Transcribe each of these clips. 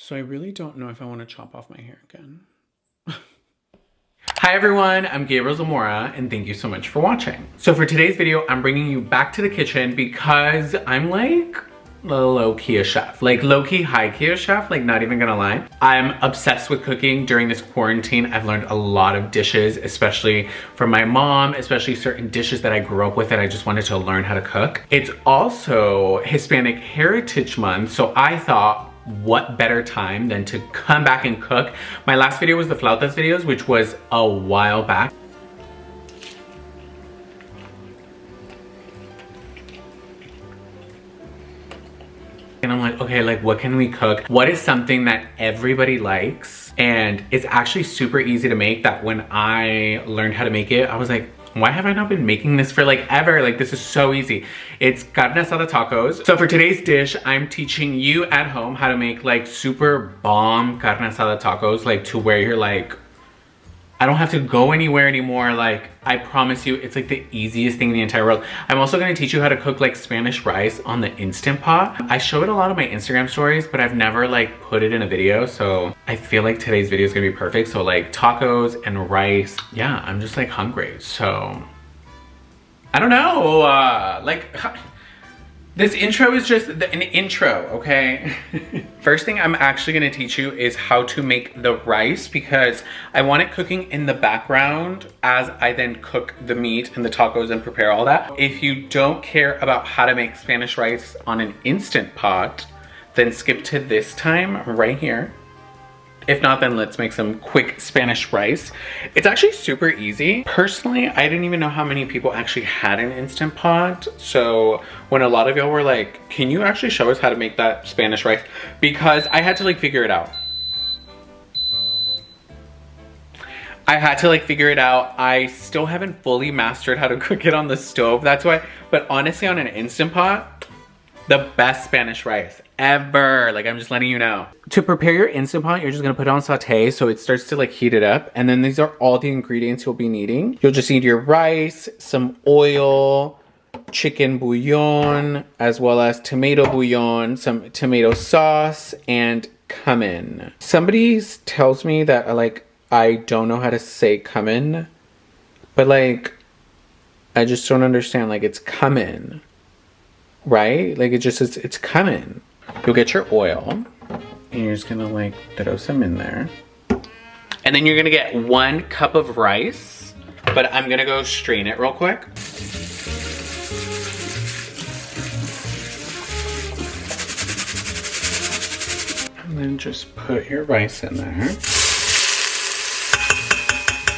So I really don't know if I want to chop off my hair again. Hi everyone, I'm Gabriel Zamora and thank you so much for watching. So for today's video, I'm bringing you back to the kitchen because I'm like low-key a chef. Like low-key, high-key a chef, like not even gonna lie. I'm obsessed with cooking. During this quarantine, I've learned a lot of dishes, especially from my mom, especially certain dishes that I grew up with that I just wanted to learn how to cook. It's also Hispanic Heritage Month, so I thought, what better time than to come back and cook. My last video was the flautas videos, which was a while back. And I'm like, okay, like what can we cook? What is something that everybody likes? And it's actually super easy to make, that when I learned how to make it, I was like, why have I not been making this for like ever? Like this is so easy. It's carne asada tacos. So for today's dish, I'm teaching you at home how to make like super bomb carne asada tacos, like to where you're like, I don't have to go anywhere anymore. Like, I promise you, it's like the easiest thing in the entire world. I'm also gonna teach you how to cook like Spanish rice on the Instant Pot. I show it a lot of my Instagram stories, but I've never like put it in a video. So I feel like today's video is gonna be perfect. So like tacos and rice. Yeah, I'm just like hungry. So, I don't know, this intro is just an intro, okay? First thing I'm actually gonna teach you is how to make the rice, because I want it cooking in the background as I then cook the meat and the tacos and prepare all that. If you don't care about how to make Spanish rice on an Instant Pot, then skip to this time right here. If not, then let's make some quick Spanish rice. It's actually super easy. Personally, I didn't even know how many people actually had an Instant Pot. So when a lot of y'all were like, can you actually show us how to make that Spanish rice? Because I had to like figure it out. I still haven't fully mastered how to cook it on the stove. That's why, but honestly on an Instant Pot, the best Spanish rice ever. Like, I'm just letting you know. To prepare your Instant Pot, you're just gonna put it on saute so it starts to like heat it up. And then these are all the ingredients you'll be needing. You'll just need your rice, some oil, chicken bouillon, as well as tomato bouillon, some tomato sauce, and cumin. Somebody tells me that I don't know how to say cumin, but like, I just don't understand. Like, it's cumin, right? Like, it's cumin. You'll get your oil and you're just gonna like throw some in there. And then you're gonna get 1 cup of rice, but I'm gonna go strain it real quick. And then just put your rice in there.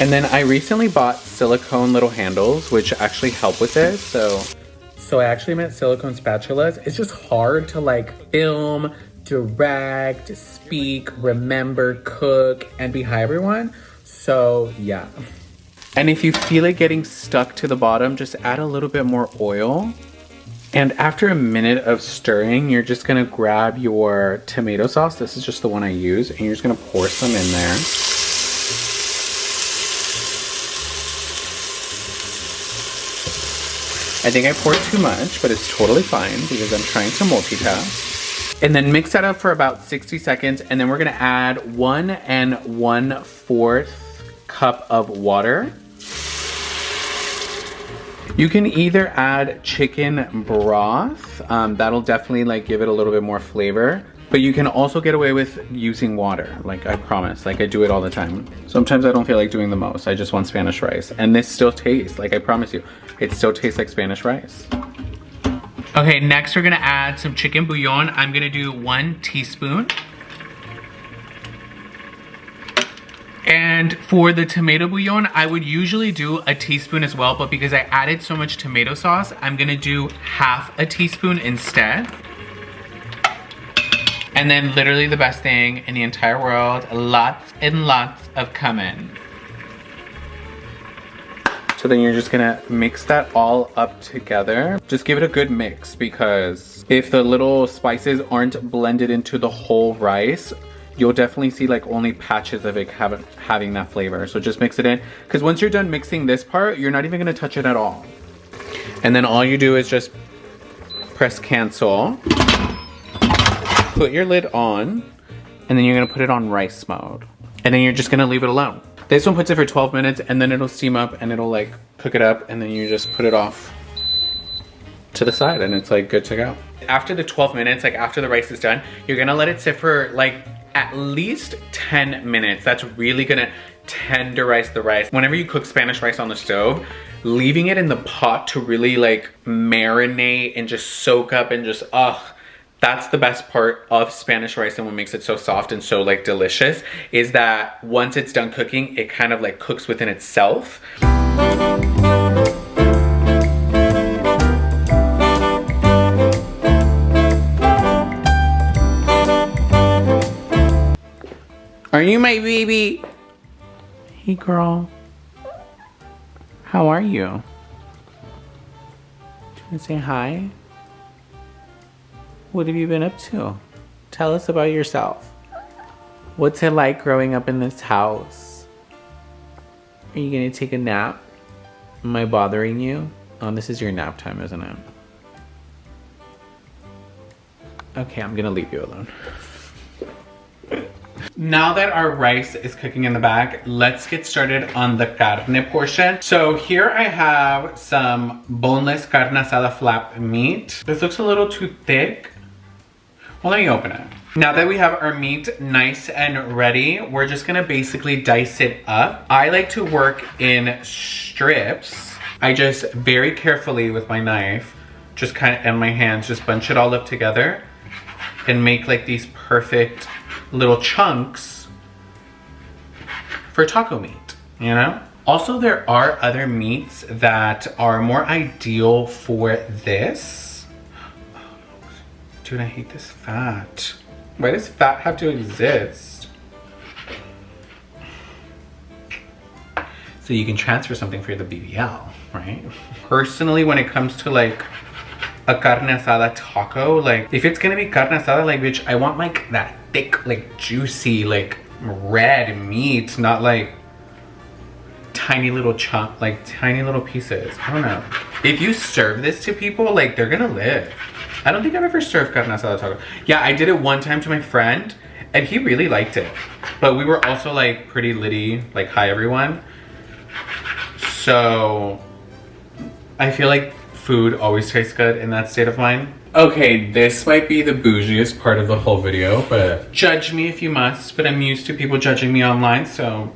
And then I recently bought silicone little handles, which actually help with this, So I actually meant silicone spatulas. It's just hard to like film, direct, speak, remember, cook, and be hi everyone. So yeah. And if you feel it getting stuck to the bottom, just add a little bit more oil. And after a minute of stirring, you're just gonna grab your tomato sauce. This is just the one I use. And you're just gonna pour some in there. I think I poured too much, but it's totally fine because I'm trying to multitask. And then mix that up for about 60 seconds. And then we're gonna add 1 1/4 cup of water. You can either add chicken broth. That'll definitely like give it a little bit more flavor. But you can also get away with using water, like I promise, like I do it all the time. Sometimes I don't feel like doing the most, I just want Spanish rice. And this still tastes, like I promise you, it still tastes like Spanish rice. Okay, next we're gonna add some chicken bouillon. I'm gonna do 1 teaspoon. And for the tomato bouillon, I would usually do a teaspoon as well, but because I added so much tomato sauce, I'm gonna do 1/2 a teaspoon instead. And then literally the best thing in the entire world, lots and lots of cumin. So then you're just gonna mix that all up together. Just give it a good mix, because if the little spices aren't blended into the whole rice, you'll definitely see like only patches of it having that flavor. So just mix it in, because once you're done mixing this part, you're not even gonna touch it at all. And then all you do is just press cancel. Put your lid on, And then you're gonna put it on rice mode. And then you're just gonna leave it alone. This one puts it for 12 minutes and then it'll steam up and it'll like cook it up and then you just put it off to the side and it's like good to go. After the 12 minutes, like after the rice is done, you're gonna let it sit for like at least 10 minutes. That's really gonna tenderize the rice. Whenever you cook Spanish rice on the stove, leaving it in the pot to really like marinate and just soak up and just, that's the best part of Spanish rice and what makes it so soft and so like delicious is that once it's done cooking, it kind of like cooks within itself. Are you my baby? Hey girl. How are you? Do you want to say hi? What have you been up to? Tell us about yourself. What's it like growing up in this house? Are you gonna take a nap? Am I bothering you? Oh, this is your nap time, isn't it? Okay, I'm gonna leave you alone. Now that our rice is cooking in the back, let's get started on the carne portion. So here I have some boneless carne asada flap meat. This looks a little too thick. Well, let me open it. Now that we have our meat nice and ready, we're just gonna basically dice it up. I like to work in strips. I just very carefully with my knife, just kind of, and my hands, just bunch it all up together and make like these perfect little chunks for taco meat, you know? Also, there are other meats that are more ideal for this. Dude, I hate this fat. Why does fat have to exist? So you can transfer something for the BBL, right? Personally, when it comes to like a carne asada taco, like if it's gonna be carne asada, like bitch, I want like that thick, like juicy, like red meat, not like tiny little chunk, like tiny little pieces. I don't know. If you serve this to people, like they're gonna live. I don't think I've ever served carne asada taco. Yeah, I did it one time to my friend and he really liked it. But we were also like pretty litty, like hi everyone. So I feel like food always tastes good in that state of mind. Okay, this might be the bougiest part of the whole video, but judge me if you must, but I'm used to people judging me online, so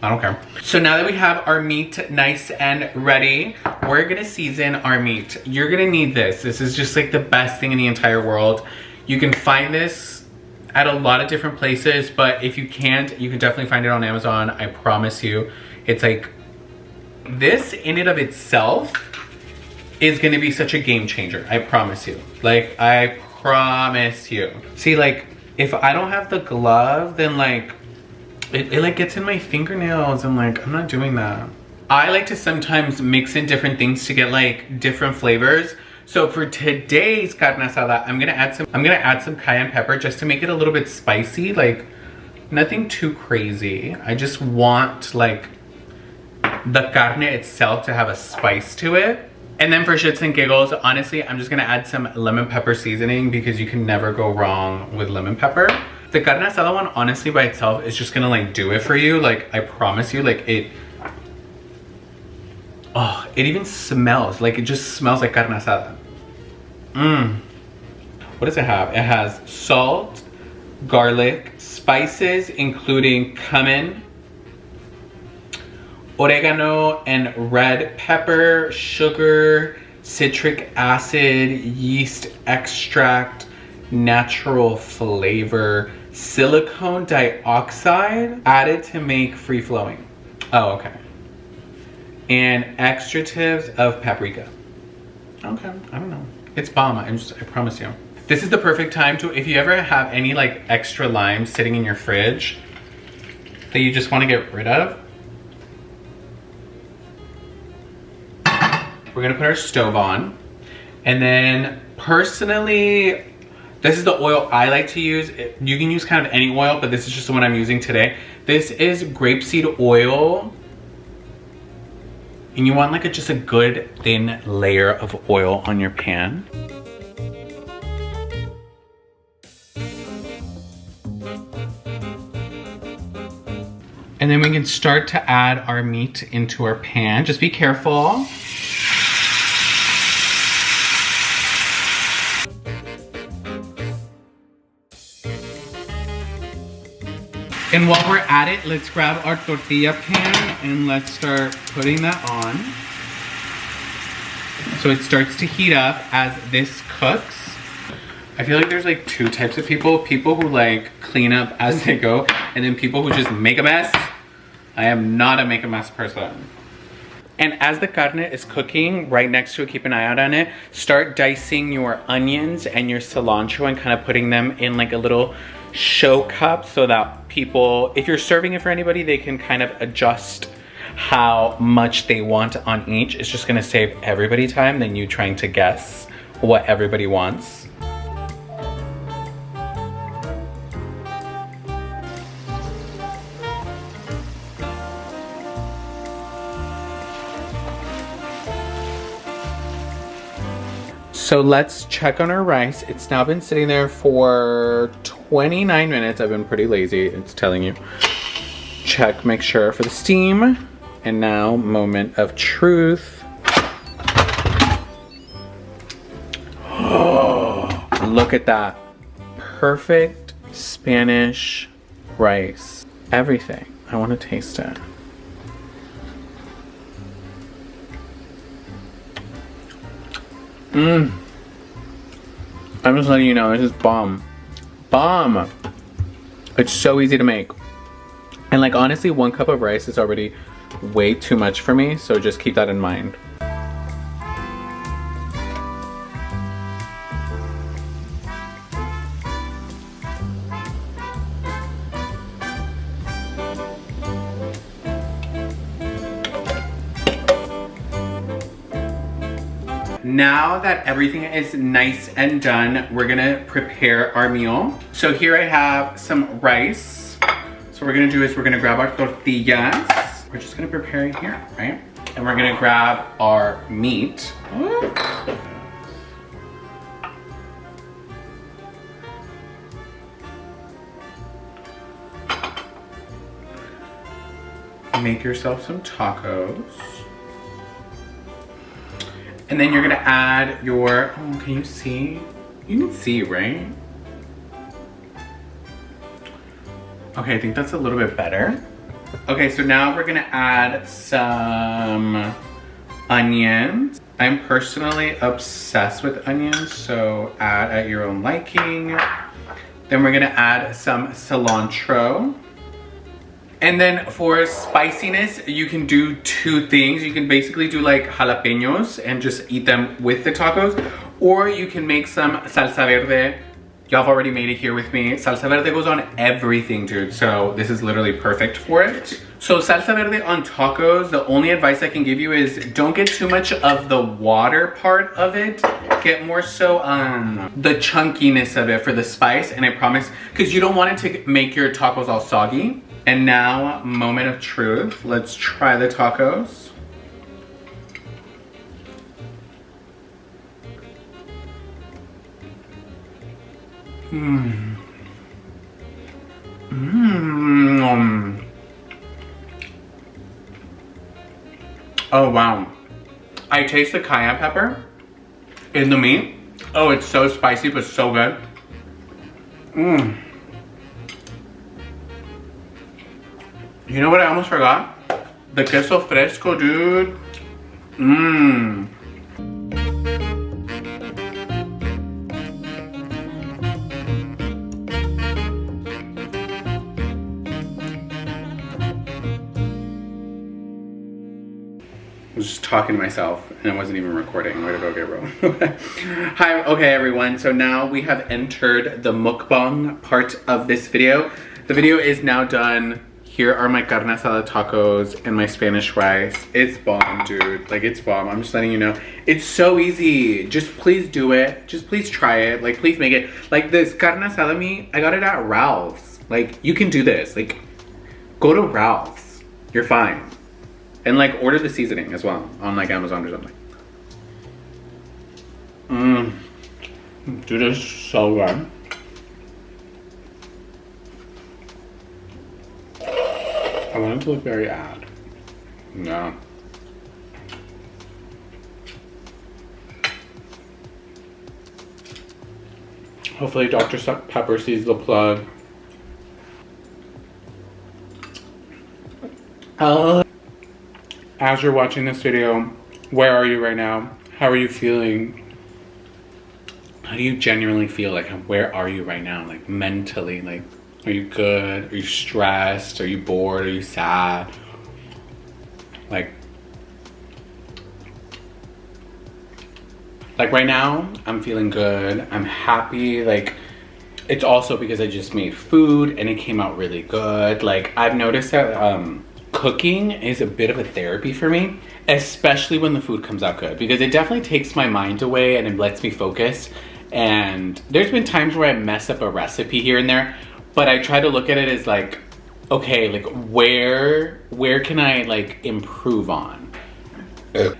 I don't care. So now that we have our meat nice and ready, we're gonna season our meat. You're gonna need this. This is just like the best thing in the entire world. You can find this at a lot of different places, but if you can't, you can definitely find it on Amazon. I promise you. It's like, this in and of itself is gonna be such a game changer. I promise you. Like, I promise you. See, like, if I don't have the glove, then like, it like gets in my fingernails and like, I'm not doing that. I like to sometimes mix in different things to get like different flavors. So for today's carne asada, I'm gonna add some cayenne pepper just to make it a little bit spicy, like nothing too crazy. I just want like the carne itself to have a spice to it. And then for shits and giggles, honestly, I'm just gonna add some lemon pepper seasoning because you can never go wrong with lemon pepper. The carne asada one, honestly, by itself is just gonna like do it for you. Like, I promise you, like it even smells, like it just smells like carne asada. What does it have? It has salt, garlic, spices, including cumin, oregano and red pepper, sugar, citric acid, yeast extract, natural flavor, silicone dioxide added to make free flowing. Oh, okay. And extractives of paprika. Okay, I don't know. It's bomb, I promise you. This is the perfect time to, if you ever have any like extra lime sitting in your fridge that you just want to get rid of, we're gonna put our stove on. And then personally, this is the oil I like to use. You can use kind of any oil, but this is just the one I'm using today. This is grapeseed oil. And you want like just a good thin layer of oil on your pan. And then we can start to add our meat into our pan. Just be careful. And while we're at it, let's grab our tortilla pan and let's start putting that on. So it starts to heat up as this cooks. I feel like there's like two types of people. People who like clean up as they go, and then people who just make a mess. I am not a make a mess person. And as the carne is cooking, right next to it, keep an eye out on it, start dicing your onions and your cilantro and kind of putting them in like a little show cup so that people, if you're serving it for anybody, they can kind of adjust how much they want on each. It's just gonna save everybody time than you trying to guess what everybody wants. So let's check on our rice. It's now been sitting there for 29 minutes. I've been pretty lazy, it's telling you. Check, make sure for the steam. And now, moment of truth. Oh, look at that. Perfect Spanish rice. Everything. I want to taste it. I'm just letting you know, this is bomb. Bomb! It's so easy to make. And like honestly, 1 cup of rice is already way too much for me, so just keep that in mind. Now that everything is nice and done, we're gonna prepare our meal. So here I have some rice. So what we're gonna do is we're gonna grab our tortillas. We're just gonna prepare it here, right? And we're gonna grab our meat. Make yourself some tacos. And then you're gonna add your, oh, can you see? You can see, right? Okay, I think that's a little bit better. Okay, so now we're gonna add some onions. I'm personally obsessed with onions, so add at your own liking. Then we're gonna add some cilantro. And then for spiciness, you can do 2 things. You can basically do like jalapenos and just eat them with the tacos. Or you can make some salsa verde. Y'all have already made it here with me. Salsa verde goes on everything, dude. So this is literally perfect for it. So salsa verde on tacos, the only advice I can give you is don't get too much of the water part of it. Get more so the chunkiness of it for the spice. And I promise, because you don't want it to make your tacos all soggy. And now, moment of truth. Let's try the tacos. Oh wow. I taste the cayenne pepper in the meat. Oh, it's so spicy but so good. You know what I almost forgot? The queso fresco, dude. I was just talking to myself and I wasn't even recording. Way to go, Gabriel. Hi, okay everyone. So now we have entered the mukbang part of this video. The video is now done. Here are my carne asada tacos and my Spanish rice. It's bomb, dude. Like, it's bomb. I'm just letting you know. It's so easy. Just please do it. Just please try it. Like, please make it. Like, this carne asada meat, I got it at Ralph's. Like, you can do this. Like, go to Ralph's. You're fine. And, like, order the seasoning as well on, like, Amazon or something. Dude, it's so good. I want it to look very odd. No. Hopefully Dr. Pepper sees the plug. As you're watching this video, where are you right now? How are you feeling? How do you genuinely feel? Like, where are you right now? Like, mentally, like, are you good? Are you stressed? Are you bored? Are you sad? Like right now, I'm feeling good. I'm happy. Like, it's also because I just made food and it came out really good. Like, I've noticed that cooking is a bit of a therapy for me, especially when the food comes out good, because it definitely takes my mind away and it lets me focus. And there's been times where I mess up a recipe here and there, but I try to look at it as like, okay, like where can I like improve on?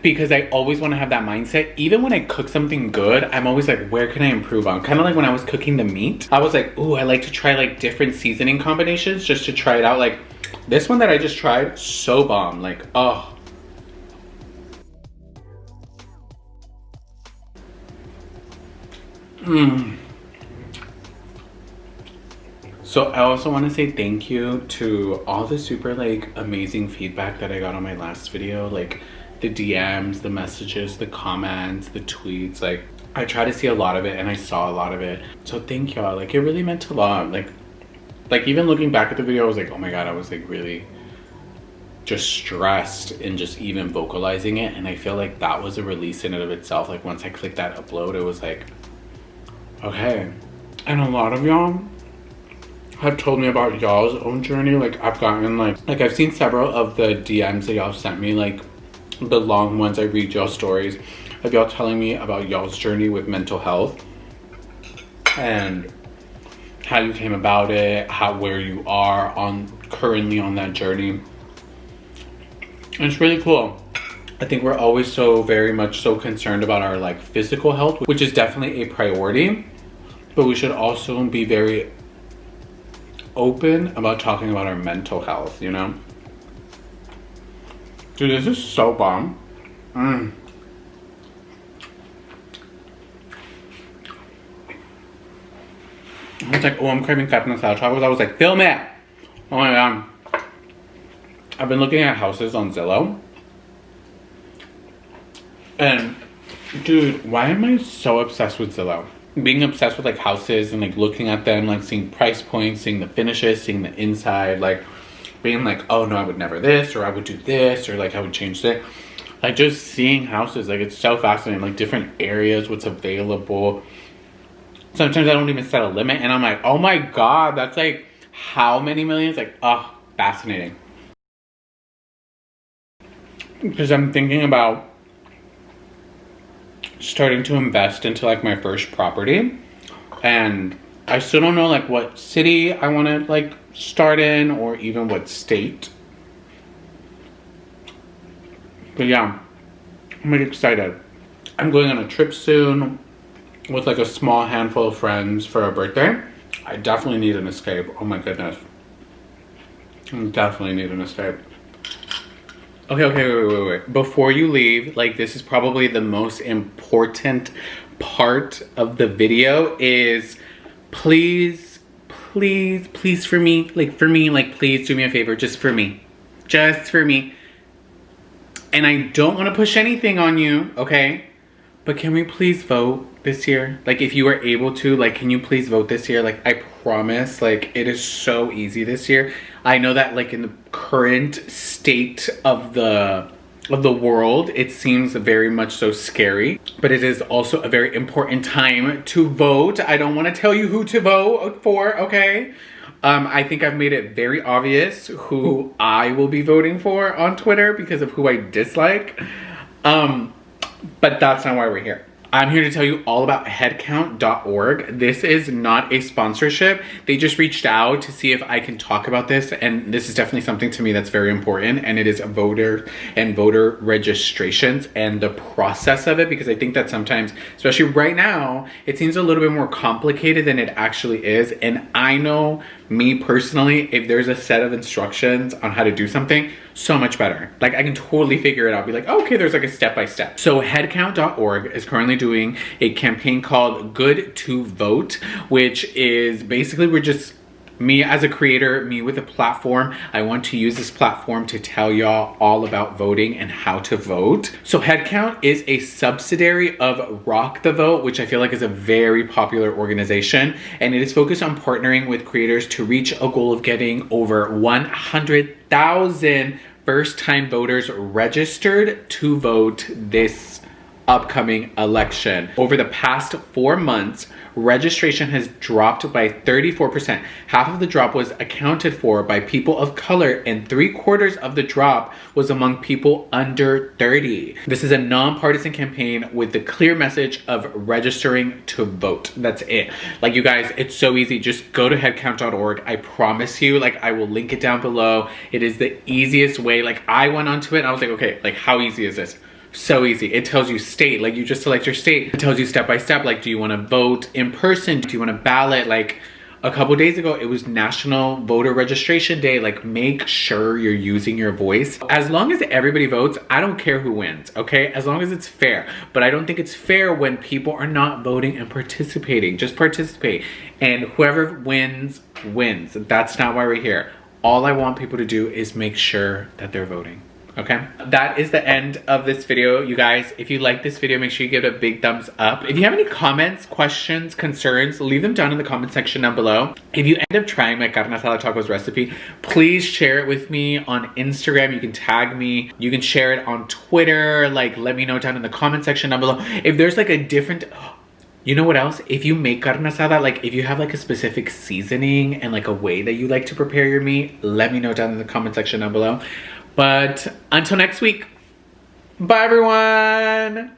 Because I always want to have that mindset. Even when I cook something good, I'm always like, where can I improve on? Kind of like when I was cooking the meat, I was like, ooh, I like to try like different seasoning combinations just to try it out. Like this one that I just tried, so bomb. Like, oh. So I also want to say thank you to all the super like amazing feedback that I got on my last video. Like the DMs, the messages, the comments, the tweets. Like I try to see a lot of it and I saw a lot of it. So thank y'all. Like it really meant a lot. Like even looking back at the video, I was like, oh my God, I was like really just stressed in just even vocalizing it. And I feel like that was a release in and of itself. Like once I clicked that upload, it was like, okay. And a lot of y'all have told me about y'all's own journey. Like I've gotten like I've seen several of the DMs that y'all sent me, like the long ones. I read y'all stories of y'all telling me about y'all's journey with mental health and how you came about it, where you are currently on that journey. And it's really cool. I think we're always so very much so concerned about our like physical health, which is definitely a priority, but we should also be very open about talking about our mental health, you know? Dude, this is so bomb. I was like, oh, I'm craving carne asada tacos. I was like, film it! Oh my God. I've been looking at houses on Zillow. And dude, why am I so obsessed with Zillow? Being obsessed with like houses and like looking at them, like seeing price points, seeing the finishes, seeing the inside, like being like, oh no, I would never this, or I would do this, or like I would change this. Like just seeing houses, like it's so fascinating, like different areas, what's available. Sometimes I don't even set a limit and I'm like, oh my God, that's like how many millions? Like, oh, fascinating. Because I'm thinking about starting to invest into like my first property, and I still don't know like what city I want to like start in or even what state. But yeah, I'm really excited. I'm going on a trip soon with like a small handful of friends for a birthday. I definitely need an escape. Oh my goodness. I definitely need an escape. Okay, wait. Before you leave, like this is probably the most important part of the video is please for me, please do me a favor, just for me. And I don't want to push anything on you, okay? But can we please vote this year? Like if you were able to, like can you please vote this year? Like I promise, like it is so easy this year. I know that like in the current state of the world, it seems very much so scary, but it is also a very important time to vote. I don't want to tell you who to vote for, okay? I think I've made it very obvious who I will be voting for on Twitter because of who I dislike. But that's not why we're here. I'm here to tell you all about headcount.org. This is not a sponsorship. They just reached out to see if I can talk about this, and this is definitely something to me that's very important, and it is voter registrations and the process of it, because I think that sometimes, especially right now, it seems a little bit more complicated than it actually is. And I know, me personally, if there's a set of instructions on how to do something, so much better. Like, I can totally figure it out. Be like, oh, okay, there's like a step-by-step. So headcount.org is currently doing a campaign called Good to Vote, which is basically, we're just, me as a creator, me with a platform, I want to use this platform to tell y'all all about voting and how to vote. So Headcount is a subsidiary of Rock the Vote, which I feel like is a very popular organization, and it is focused on partnering with creators to reach a goal of getting over 100,000 first-time voters registered to vote this upcoming election. Over the past 4 months, registration has dropped by 34%. Half of the drop was accounted for by people of color, and 3/4 of the drop was among people under 30. This is a nonpartisan campaign with the clear message of registering to vote. That's it. Like, you guys, it's so easy. Just go to headcount.org. I promise you, like, I will link it down below. It is the easiest way. Like, I went onto it and I was like, okay, like, how easy is this? So easy. It tells you state, like, you just select your state. It tells you step by step, like, do you want to vote in person? Do you want to ballot? Like, a couple days ago, it was National Voter Registration Day. Like, make sure you're using your voice. As long as everybody votes, I don't care who wins, okay? As long as it's fair. But I don't think it's fair when people are not voting and participating. Just participate. And whoever wins, wins. That's not why we're here. All I want people to do is make sure that they're voting. Okay, that is the end of this video, you guys. If you like this video, make sure you give it a big thumbs up. If you have any comments, questions, concerns, leave them down in the comment section down below. If you end up trying my carne asada tacos recipe, please share it with me on Instagram. You can tag me. You can share it on Twitter. Like, let me know down in the comment section down below. If there's like a different... You know what else? If you make carne asada, like, if you have like a specific seasoning and like a way that you like to prepare your meat, let me know down in the comment section down below. But until next week, bye everyone!